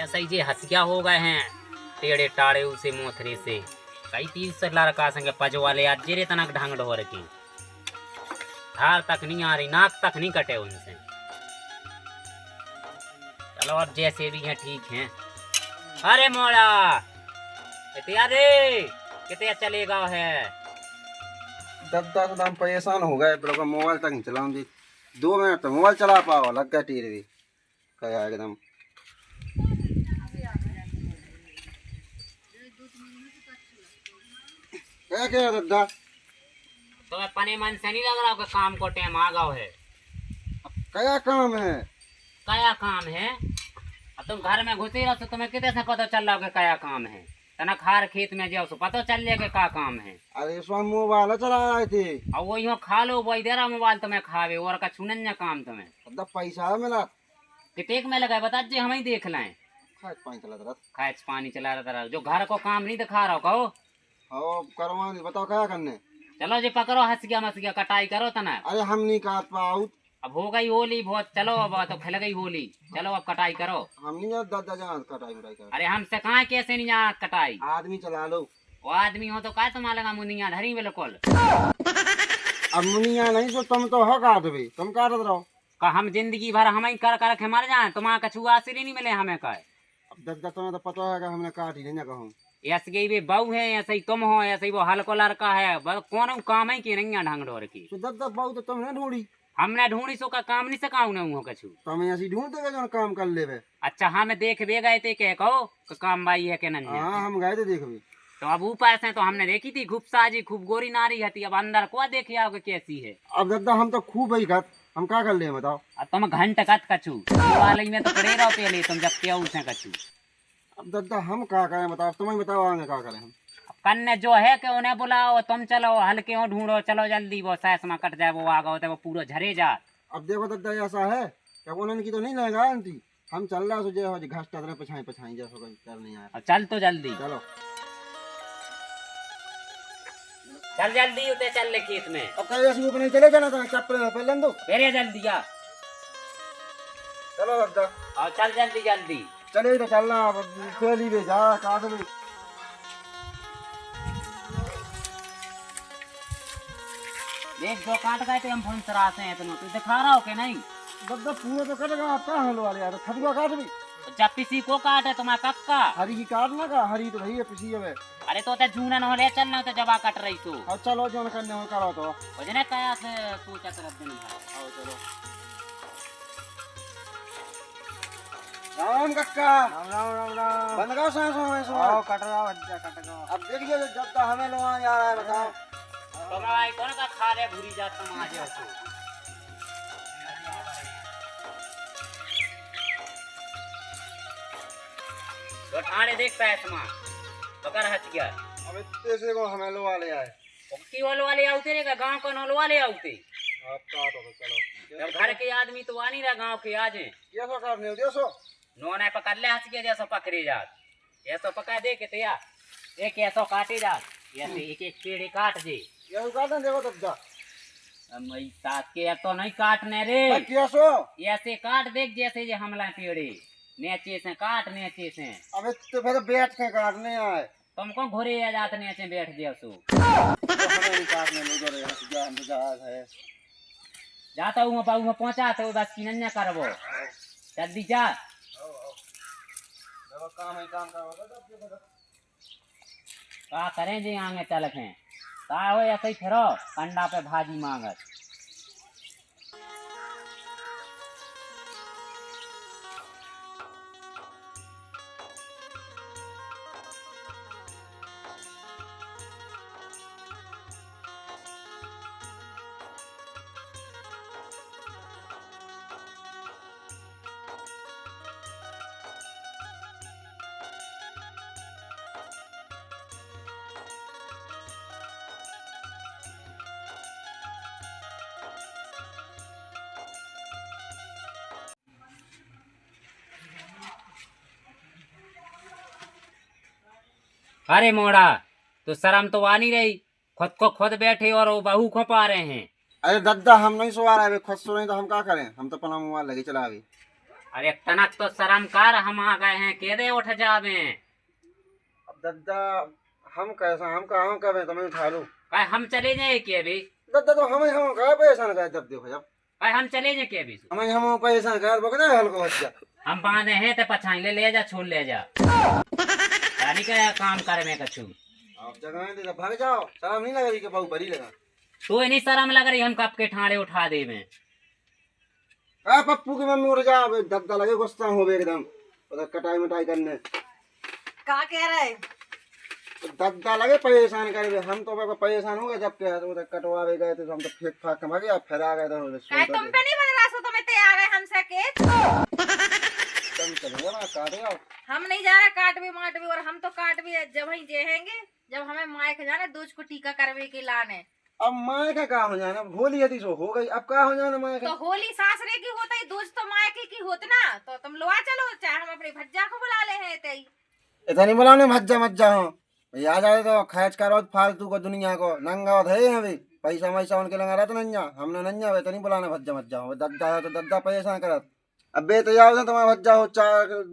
ऐसा ही जे हंसिया हो गए हैं टेढ़े टाड़े उसे मोथरे से कई 30 लड़का संगे पजवाले आज जेरे तनक ढंग ढोर की धार तक नहीं आ रही, नाक तक नहीं कटे उनसे। चलो अब जैसे भी हैं ठीक हैं। अरे मोड़ा कितिया रे, कितिया चलेगा है। दद्दा तो हम परेशान हो गए, बड़ा मोबाइल तक नहीं चलाऊंगी। 2 मिनट तो मोबाइल चला पाओ, लग गया टीवी भी क्या एकदम। क्या क्या दद्दा तो अपने मन से नहीं लग रहा कि काम को टाइम आ गया है। क्या काम है? क्या काम है? अब तुम घर में घुसे रहो तो तुम्हें कितने से पता चल रहा है क्या काम है। तनक हार खेत में जाओ तो पता चल जाएगा क्या काम है। अरे इस बार मोबाइल चला रहे थे। अब वो यूँ खा लो, वही दे रहा मोबाइल तुम्हें खावे और का छुनन्या काम तुम्हें। दद्दा पैसा मिला कितेक में लगाए बता जे हम ही देख लें। खाए पानी चला रहा खाए पानी चला रहा था जो घर को काम नहीं दिखा रहा हो कहो। हो करवा नहीं, बताओ क्या करने। चलो जी पकड़ो, हंस गया मस गया, कटाई करो तना। अरे हम नहीं काट पाओ। अब हो गई होली बहुत, चलो अब तो खिल गई होली, चलो अब कटाई करो। हम नहीं जाते दद्दा जहाँ कटाई उटाई कर। अरे हमसे कहाँ कैसे नहीं यहाँ कटाई। आदमी चला लो। वो आदमी हो तो क्या तुम्हारा लगा मुनिया धरी बिल्कुल। अब मुनिया नहीं सो तुम तो हो काट भी, तुम काट रहो। का हम जिंदगी भर हम ही कर कर के मर जाए, तुम्हारा कछु आसिर ही नहीं मिले हमें का। अब दद्दा तुम्हें तो पता है कि हमने काट ही नहीं कहूँ। ऐसे ही भी बहू है, ऐसे ही तुम हो, ऐसे ही वो हल्को लड़का है, बस कौन काम है कि नहीं है ढंग ढोर की। तो दद्दा बहु तो तुमने ढूंढी। हमने ढूंढी सो का काम नहीं सकाऊ न हो कछु। तुम ऐसी ढूंढ देवे जो काम कर लेवे। अच्छा हम देख भी गए थे क्या कहो कि काम बाई है कि नहीं। हाँ हम गए थे देख भी। तो अब ऊपर से तो हमने देखी थी खूब साजी खूब गोरी नारी हती, अब अंदर को देखे आओगे कैसी है। अब दद्दा हम तो खूब ही खत, हम क्या कर ले बताओ। अब तुम घंट कत कछु वाले में तो खड़े रहो पहले, तुम जब क्या उसे कछु। अब दद्दा हम क्या करें बताओ, तुम ही बताओ आगे क्या करें हम। कन्ने जो है कि उन्हें बुलाओ, तुम चलो हल्के हो ढूंढो, चलो जल्दी वो सैस में कट जाए, वो आ गए वो पूरा झरे जा। अब देखो दद्दा ऐसा है कि उन्होंने की तो नहीं लगेगा आंटी। हम चल रहा सोचे हो घास टदरे पछाई पछाई जैसा कोई कर नहीं आया। अब चल तो जल्दी चलो चल जल्दी उते चल ले खेत में। अब कहीं ऐसी ऊपर नहीं चले जाना था, चप्पल में पहले दो। मेरे जल्दी आ। चलो दद्दा और चल जल्दी जल्दी। चले तो चलना, अब पहली भी जा काट भी। देख जो काट गए थे हम फोन सरासे हैं, तू दिखा रहा हो कि नहीं। दद्दा पूरा तो कटेगा, आपका हलो वाले यार खदुआ काट भी। जब किसी को काटे तुम्हारा कक्का। हरी की काटना का, हरी तो भैया पिसी है। अरे तो जूनन हो ले चलना तो जबा कट रही तू। अब चलो जो करने हो करो तो। वजने कया से सोचा तरफ दिन भर। आओ चलो। राम कक्का। राम राम राम राम। बंद करो सांस में। आओ कट रहा बच्चा कट गया। अब देखिए जब तक हमें लोग आ रहा है बताओ। तो मैं कौन का खा रहे भूरी जात तुम आज हो। तो ठाणे देखता है समा बकर हच गया। अब इतने को हमें लोग वाले आए। की वाले आउते रे गांव को नोल वाले आउते। अब का तो चलो। जब घर के आदमी तो आनी रहा गांव के आज। ये सो करने हो देखो। नोने पकड़ ले हंस के जैसा पकड़े जात। ऐसा पका दे के तैयार एक ऐसा काटे जात, ऐसे एक एक पेड़ काट दे। ये काटने देखो दद्दा। मई साथ के तो नहीं काटने रे, कैसो ऐसे काट देख जैसे जे हमला पेड़े नीचे से काट नीचे से। अब इतने फिर बैठ के काटने आए। तुमको घुरे आ जात नीचे बैठ दिया सो। हमें नहीं काटने लो जो यहाँ से हम तो जहाज है। जाता हूँ पाऊ में पहुंचा तो बस किन्या करबो जल्दी जा। काम है काम करो। का करें जी आगे चल के का हो ऐसे ही फिरो कंडा पे भाजी मांगत। अरे मोड़ा, तो शर्म तो आ नहीं रही, खुद को खुद बैठे और वो बहू को पा रहे हैं। अरे दद्दा हम नहीं सो रहा है, खुद सो रहे तो हम क्या करें, हम तो अपना मोबाइल लगे चला अभी। अरे तनक तो शर्म कर, हम आ गए हैं, कह दे उठ जावे। अब दद्दा हम कैसा, हम कहाँ करें, तुम्हें उठा लो। भाई हम चले जाए के अभी, दद्दा तो हम कहा परेशान कर, जब देखो जब भाई हम चले जाए के अभी, हम परेशान कर बकना हल्को बच्चा। हम बांधे हैं तो पछाई ले जा, छोड़ ले जा, यानी क्या काम कर में कछु। आप जगह दे भाग जाओ, शर्म नहीं लग रही कि बहु भरी लगा। तो नहीं शर्म लग रही, हम कब के ठाणे उठा दे में। आ पप्पू की मम्मी उठ जा, दद्दा लगे गुस्सा हो गए एकदम, उधर कटाई मिटाई करने। का कह रहे? दद्दा लगे परेशान करे, हम तो परेशान हो गए जब के उधर कटवावे गए थे, तो हम तो फेंक फाक के भागे, फिर आ गए काय तुम पे नहीं बन रहा सो तुम्हें ते आ गए हमसे के? तुम चलेगा ना काटे आओ। हम नहीं जा रहे काट भी माट भी, और हम तो काट भी जब ही जेहेंगे जब हमें माए के जाने दूज को टीका करवे के लाने। अब माए का क्या हो जाना, होली यदि सो हो गई, अब क्या हो जाना माए तो का। होली सासरे की होता ही, दूज तो माए की होत ना, तो तुम लोआ चलो, चाहे हम अपनी भज्जा को बुला ले हैं ते। इतनी बुलाने मज्जा मज्जा हो आ जाए तो खैच करो फालतू को, दुनिया को नंगा है अभी, पैसा वैसा उनके लगा रहता नंजा, हमने नंजा इतनी बुलाने भज्जा मज्जा हो। दद्दा है तो दद्दा परेशान करत। अब बे तो याद है तुम्हारा भज्जा हो,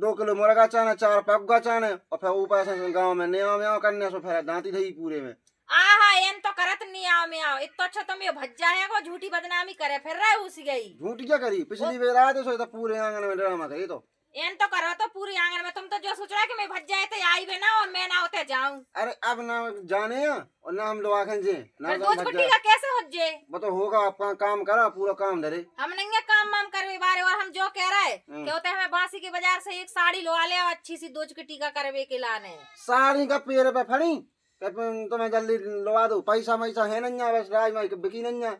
2 किलो मुर्गा चाने, 4 पग्गा चाने, और फिर ऊपर से गाँव में न्याव म्याव करने से फिर दांती थी पूरे में। आहा एन तो करत नहीं आओ में आओ, इतना अच्छा तुम ये भज्जा है को झूठी बदनामी करे फिर रहे उसी गई। झूठ क्या करी, पिछली बार आए थे सो तो पूरे आंगन में ड्रामा करी। तो एन तो करो तो पूरी आंगन में, तुम तो जो सोच रहा है कि मैं भज्जा है तो आई भी ना और मैं ना होते जाऊं। अरे अब ना जाने हैं और ना हम लोग आखे जे ना फिर तो दूज कुट्टी का कैसे हो जे? वो तो होगा, आपका काम करा पूरा काम धरे। हम नहीं है काम वाम करवे बारे, और हम जो कह रहे कि होते हमें बांसी के बाजार से एक साड़ी लवा ले और अच्छी सी दूज की टीका करवे के लाने। साड़ी का पेड़ पे फड़ी तुम्हें जल्दी लवा दो, पैसा वैसा है नन्या, बस राज माई बिकी नन्या।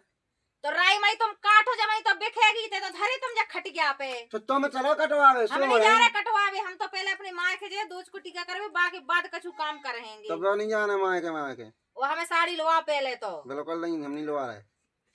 तो राई माई तुम काटो जमाई तो बिखेगी ते तो धरे तुम जा खट गया पे। तो तुम चलो कटवावे हम नहीं जा रहे कटवावे, हम तो पहले अपनी माँ के जे दूज को टीका करवे, बाकी बाद कछु काम करेंगे। तब नहीं जाना माए के वो हमें साड़ी लवा पहले तो। बिल्कुल नहीं, हम नहीं लवा रहे।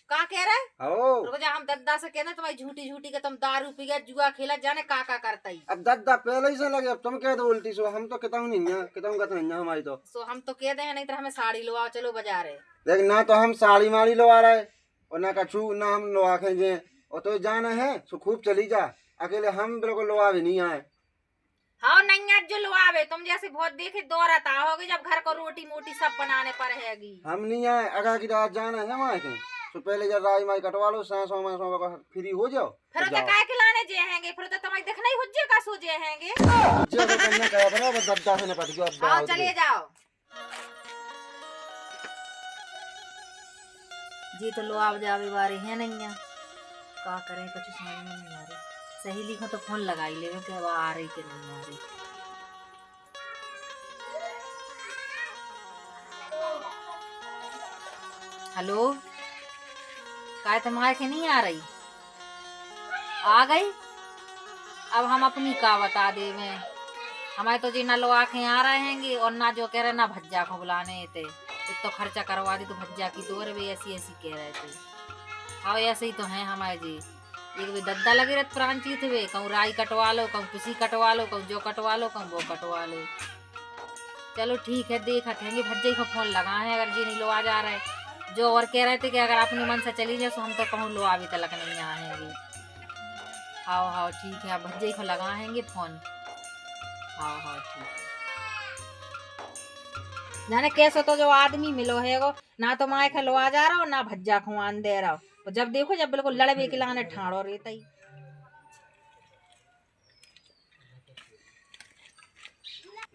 का कह रहे? हो रुक जा, हम दद्दा से कहते तुम्हारी झूठी झूठी के तुम दारू पी गए, जुआ खेला, जाने का करता ही। अब दद्दा पहले ही से लगे, अब तुम कह दो उल्टी सो, हम तो किताऊ नहीं है, किताऊ का नहीं है हमारी तो। सो हम तो कह दे हैं, नहीं तो हमें साड़ी लवाओ चलो बाजारे। लेकिन ना तो हम साड़ी माड़ी लवा रहे और ना कछु, ना हम लवा खेजे, और तो जाना है सो खूब चली जा, अकेले हम बिल्कुल लवा भी नहीं आए। हाँ नहीं आज जो लुआवे, तुम जैसे बहुत देखे दौड़त आओगे जब घर को रोटी मोटी सब बनाने पर हैगी। हम नहीं आए, अगर की रात जाना है हमारे के, तो पहले जब राज माई कटवा लो, सांसों में फ्री हो जाओ। फिर तो काय के लाने जे हैंगे, फिर तो तुम्हारी देखना ही हुज्जे का सो जे हैंगे। जे तो करना कहा बना, बस दद्दा से न पट गयो। अब हाँ चलिए जाओ जी, तो लुआव जावे बारे है नहीं है, का करें कुछ समझ में नहीं आ रही। सहेली को तो फोन लगाई ले कि अब आ रही कि नहीं आ रही। हेलो, काय तुम्हारे के नहीं आ रही? आ गई? अब हम अपनी का बता दे में, हमारे तो जी ना लो आंखें आ रहे हैंगे और ना जो कह रहे ना भज्जा को बुलाने थे, तो खर्चा करवा दी तो भज्जा की तो भी ऐसी ऐसी कह रहे थे। हाँ ऐसे ही तो हैं हमारे जी, एक भी दद्दा लगे रहते प्रांची थे वे, कहूँ राई कटवा लो, कहूँ किसी कटवा लो, कहूँ जो कटवा लो, कहूँ वो कटवा लो। चलो ठीक है, देखा थे भज्जे को फोन लगा है, अगर जी नहीं लो आ जा रहे, जो और कह रहे थे कि अगर अपनी मन से चली जाए तो हम तो कहूँ लो अभी तक नहीं आएंगे। हाँ हाँ ठीक है, आप भज्जे को लगाएंगे फोन। हाँ हाँ ठीक है, जाने कैसे तो जो आदमी मिलो है वो, ना तो माए खलो आ जा रहा हो ना भज्जा खुआन दे रहा हो, और जब देखो जब बिल्कुल लड़बे के लाने ठाड़ो रहता ही।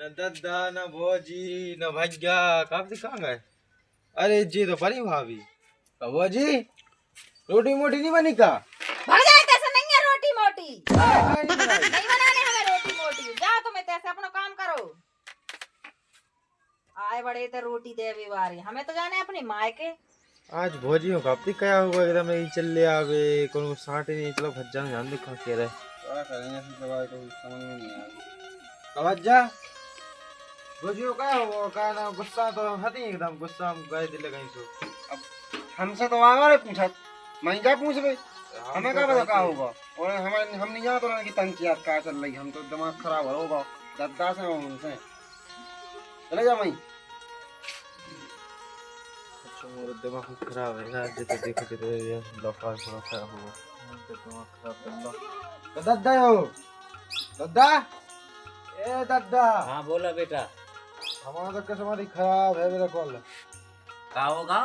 न दद्दा न भौजी न भैया, कब से कहाँ गए? अरे जी तो परी भाभी, भौजी रोटी मोटी नहीं बनी का? भाग जाए, कैसे नहीं है रोटी मोटी, नहीं नहीं बनाने हमें रोटी मोटी, जाओ तुम्हें तैसे अपना काम करो। आए बड़े तो रोटी दे भी बारी, हमें तो जाने अपनी माए के। आज भौजी हो कब तक क्या हुआ, एकदम नहीं चल ले आवे, कोनो साटे नहीं, चलो भज्जा में जान देखा कह रहे क्या करेंगे, ऐसी दवाई तो समझ में नहीं आ रही। भज्जा भौजी हो का हो का ना, गुस्सा तो हती एकदम, गुस्सा हम गए दिल कहीं सो। अब हमसे तो हमारे पूछा, मैं क्या पूछ गई, हमें क्या पता क्या होगा, और हमारे हम नहीं जानते की पंचायत क्या चल रही, हम तो दिमाग खराब होगा दद्दा से उनसे। चले जा मई। अच्छा मेरा दिमाग खराब है यार, जितना देखे तो ये लफड़ा थोड़ा खराब हुआ, दिमाग खराब कर लो। तो दादा यो, दादा, ए दादा, हाँ बोलो बेटा। हमारा तो किस्मत ही खराब है मेरा कॉल। का होगा?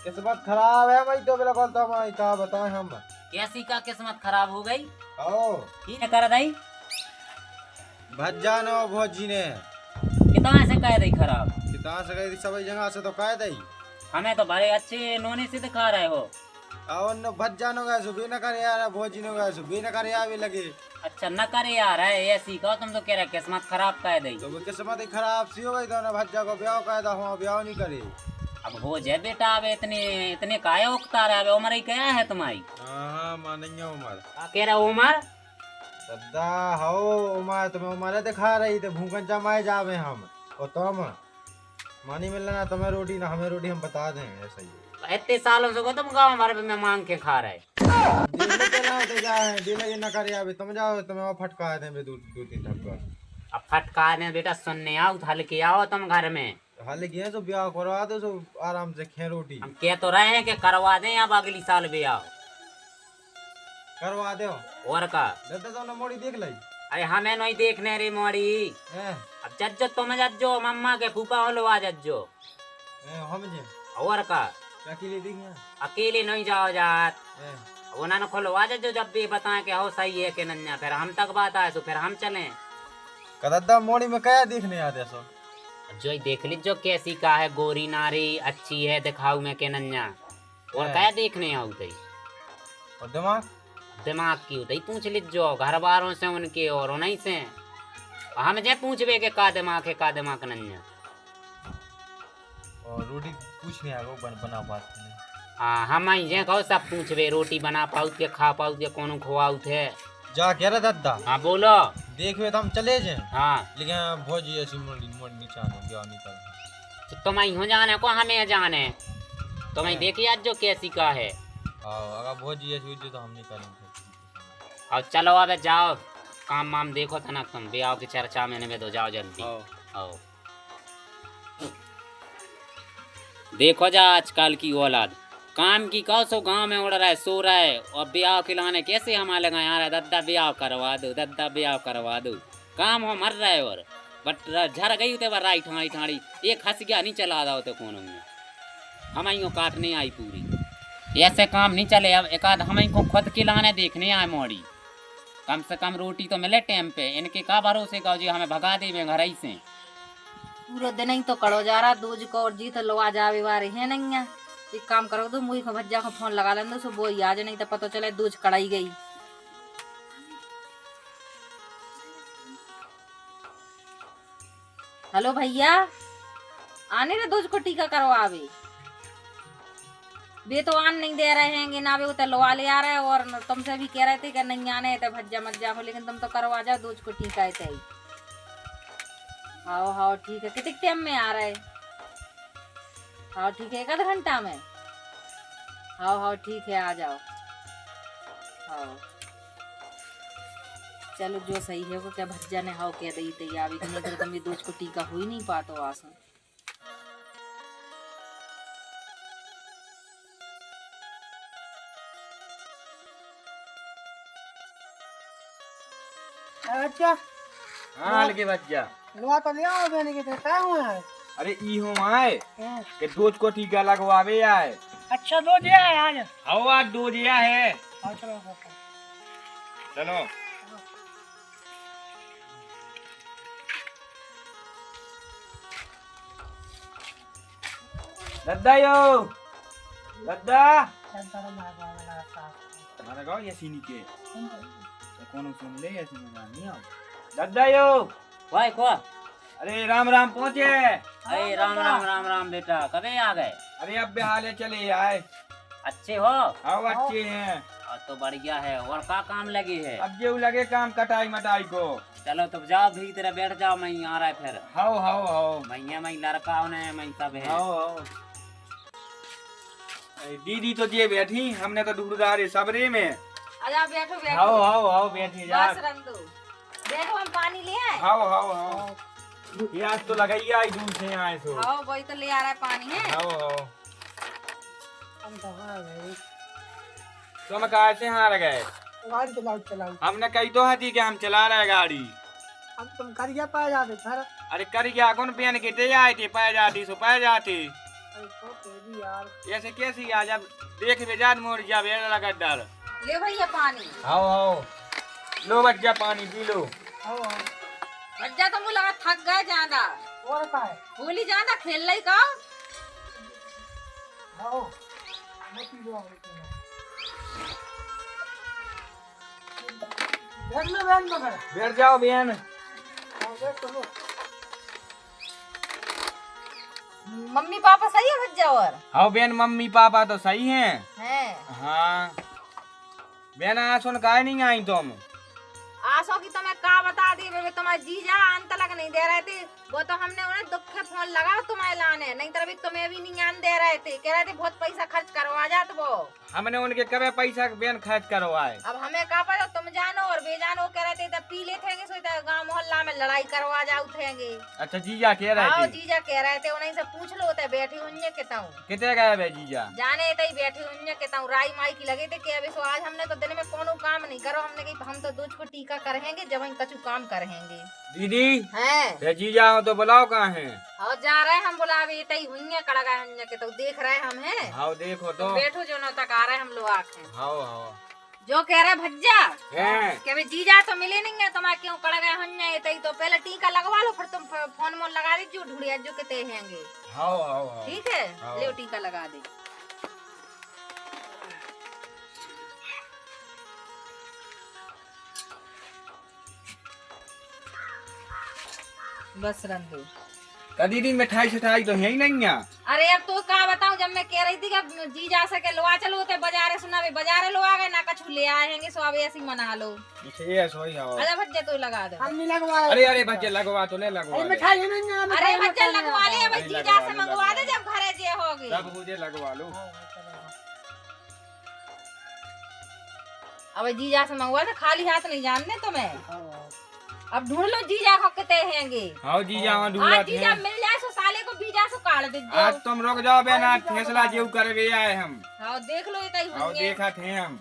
किस्मत खराब है भाई, तो मेरा कॉल तो हमारी का बताएं हम। कैसी का किस्मत खराब हो गई? आओ की ने कर दई? भज्जा ने और भौजी ने कितना से कह दई खराब? कितना से गई सब जगह से तो कह दई। हमें तो बड़े अच्छे नोने से दिखा रहे हो। और न भज्जा ने गए सुबह न करे यार, भौजी ने गए सुबह न करे यार भी लगे। अच्छा न करे यार है ऐसी का, तुम तो कह रहे किस्मत खराब कह दई। तो वो किस्मत ही खराब सी हो गई, तो ना भज्जा को ब्याह कह दा, हम ब्याह नहीं करे। अब हो जाए बेटा, अब इतने इतने काहे उकता रहे? अब उम्र ही क्या है तुम्हारी? हाँ मानेंगे उमर। का कह रहा उम्र? दादा हो उमर, तुम्हें उमर दिखा रही थे, भूखन जमाए जावे हम। और तुम मानी मिलना ना तुम्हें रोटी ना हमें रोटी, हम बता दें ऐसा ही। इतने सालों से को तुम गाँव भर में मांग के खा रहे। दिल न करे अभी, तुम जाओ तुम्हें और फटका दे दो तीन धक्का। अब फटका ने बेटा सुनने आओ, हल्के आओ तुम घर में। हाल किया तो ब्याह करवा दो, सो आराम से खे रोटी। हम कह तो रहे हैं कि करवा दें, अब अगली साल ब्याह करवा दो। और का दादा तो न मोड़ी देख ली। अरे हमें नहीं देखने रे मोड़ी। अब जज्जो तुम जज्जो, मम्मा के फूफा हो लो आ जज्जो। हम जे और का अकेले देख अकेले नहीं जाओ जात, उन्होंने खोलवा जज्जो जब भी बताएं कि हो सही है कि नन्या, फिर हम तक बात आए तो फिर हम चलें। दादा मोड़ी में क्या देखने आते सो? जो ही देख लीजो कैसी का है, गोरी नारी अच्छी है दिखाऊ में के नन्या, और क्या देखने आऊ तई। और दिमाग दिमाग की उतई पूछ लीजो घर बारों से उनके और उन्हीं से। हम जे पूछबे के का दिमाग है का दिमाग नन्या। और रोटी पूछने आ गो बना बात नहीं। हाँ हम आई जे कहो सब पूछबे, रोटी बना पाऊ के खा पाऊ के कोनो खुआऊ थे। जा कह रहा दादा। हाँ बोलो। देखवे तो हम चले जाए। हाँ लेकिन भौजी ऐसी मोड़ी नीचा दो ब्याह नहीं कर। तो तुम ही हो जाने को हमें जाने, तुम ही देखिए आज जो कैसी का है। अगर भौजी ऐसी हुई तो हम नहीं करेंगे। अब चलो अब जाओ काम वाम देखो तना, तुम ब्याह की चर्चा में निभे दो, जाओ जल्दी। आओ देखो जा आजकल की औलाद काम की कहो सो गांव में उड़ रहा है, सो रहा है, और ब्याह खिलाने कैसे हमारे लगा यार दद्दा ब्याह करवा दो, दद्दा ब्याह करवा दो। काम हो मर रहा है और बट झर गई उते राई ठाड़ी ठाड़ी एक हंस गया नहीं चला रहा होते कोनो में, हम ही काटने आई पूरी। ऐसे काम नहीं चले। अब एक आध हम को खुद खिलाने देखने आए मोड़ी, कम से कम रोटी तो मिले टाइम पे। इनके का भरोसे कहो जी हमें भगा दे घर ही से। पूरा दिन ही तो कड़ो जा रहा दूज को, और जी तो लो आ जावे वारे है नहीं है। एक काम करो तो मुझे भज्जा को फोन लगा लें सो वो आज नहीं तो पता चले दूज कड़ाई गई। हेलो भैया, आने ना दूज को टीका करवावे। वे तो आन नहीं दे रहे हैं ना, वे उतर लवा ले आ रहे हैं, और तुमसे भी कह रहे थे कि नहीं आने तो भज्जा मत जाओ, लेकिन तुम तो करवा जाओ दूज को टीका है। हाँ हाँ ठीक है, कितने टाइम में आ रहे? हाँ ठीक है, एक आध घंटा में। हाँ हाँ ठीक है, आ जाओ। हाँ चलो जो सही है वो, क्या भज्जा ने हाउ कह दी तैयार नहीं तो तुम दूज को टीका हो ही नहीं पातो आसन। अच्छा हाँ लगे बच्चा लुआ तो ले आओ देने के तो क्या हुआ है? अरे ई हो आए कि दूध को टीका लगवावे आए। अच्छा दो दिया है आज। आओ आज दूध दिया है। चलो चलो दादा यो दादा हमारा गाँव ये सीनी के कौन सुन ले ये सीनी नहीं आओ दादा यो भाई को अरे राम राम पहुँचे। अरे राम राम राम राम बेटा, कभी आ गए? अरे अब बेहाले चले आए। अच्छे हो? आओ अच्छे हैं। और तो बढ़िया है। और का काम लगी है? अब जो लगे काम कटाई मटाई को। चलो तो जाओ भीतर बैठ जाओ, मैं आ रहा है फिर। हाओ हाओ हाओ मैया मैं लड़का होने मैं सब है। हाओ हाओ दीदी तो जे बैठी, हमने तो ढूंढा रे सबरे में। आजा बैठो बैठो। हाओ हाओ हाओ बैठी जा। बस रंदू बैठो, हम पानी ले आए। हाओ हाओ हाओ ये आज तो लगाइए आई दूर से आए सो। आओ वही तो ले आ रहा है पानी है। आओ आओ। तुम कहाँ से हार गए? गाड़ी चलाओ चलाओ। हमने कही तो हती कि हम चला रहे गाड़ी। अब तुम कर क्या पाया जाते सर? अरे कर क्या कौन पहन के ते आए थे, पाए जाती सो पाए जाती। अरे तो तेरी यार। ऐसे कैसी आ जब देख बेजान मोड़ जा बेड़ा लगा डर। ले भैया पानी। आओ आओ लो बच्चा पानी पी लो। आओ आओ। बच्चा तो मुझे लगा थक गए ज्यादा। और का है? भूली ज्यादा खेल रही का। आओ। मैं पी लो। बैठ लो बहन मगर। बैठ जाओ बहन। आओ बैठ लो। मम्मी पापा सही है भज्जा? और हाँ बहन मम्मी पापा तो सही हैं। हैं। हाँ बहन आज सुन काहे नहीं आई तुम? आशो की तुम्हें का बता दी बेबे, तुम्हारे जीजा अंत लग नहीं दे रहे थे। वो तो हमने उन्हें दुख के फोन लगा तुम्हें लाने, नहीं तो अभी तुम्हें भी नहीं आन दे रहे थे। कह रहे थे बहुत पैसा खर्च करवा जात वो। हमने उनके कभी पैसा बहन खर्च करवाए। अब हमें का पता, तुम जानो और बेजानो। कह रहे थे तब पी लेते हैं, सो गाँव मोहल्ला में लड़ाई करवा जाओ उठेंगे। अच्छा जीजा कह हाँ रहे थे? जीजा कह रहे थे, उन्हीं से पूछ लो। ते बैठी हुई केताऊ कितने गए बे जीजा? जाने तई बैठी हुई केताऊ राई माई की लगे थे कि अभी सो आज हमने तो दिन में कोनो काम नहीं करो। हमने कही हम तो दूध को टीका करेंगे जब हम कछु काम करेंगे। दीदी हैं जीजा हो तो बुलाओ कहाँ हैं? और जा रहे हम बुलावे तई हुई कड़गा हुई के तो देख रहे हम हैं। हाँ देखो तो। बैठो जो न तक आ रहे हम लोग आखे हाँ हाँ जो कह रहे भज्जा हैं। कि अभी जीजा तो मिले नहीं है तुम्हारे, क्यों कड़ गए हुई तई तो पहले टीका लगवा लो, फिर तुम फोन मोन लगा दीजिए ढूंढिया जो कहते हैंगे। हाँ हाँ हाँ ठीक है हाँ। ले टीका लगा दे। बस रंदू का दीदी मिठाई सिठाई तो है ही नहीं है। अरे अब तो क्या बताऊं, जब मैं कह रही थी कि जी जा सके लो आ चलो ते बाजारे सुना वे बाजारे लो आ गए ना कछु ले आए हैंगे, सो अब ऐसे ही मना लो। ये सोई हाँ। अरे भज्जे तो लगा दो। हम नहीं लगवाए। अरे अरे बच्चे लगवा तो ले लगवा अरे ले। मिठाई नहीं है। अरे भज्जे लगवा ले भाई, जी जा से मंगवा दे जब घरे जे होगी। सब मुझे लगवा लो। अब जीजा से मंगवा दे, खाली हाथ नहीं जानने तुम्हें। अब ढूंढ लो जीजा को कितने हैंगे। हाँ जीजा हाँ हाँ ढूंढा जीजा मिल जाए सो साले को बीजा से काट दे। आज तुम रुक जाओ बहन, आज फैसला जेऊ कर गए आए हम। हाँ देख लो ये तई हाँ हुई है। देखा थे हम।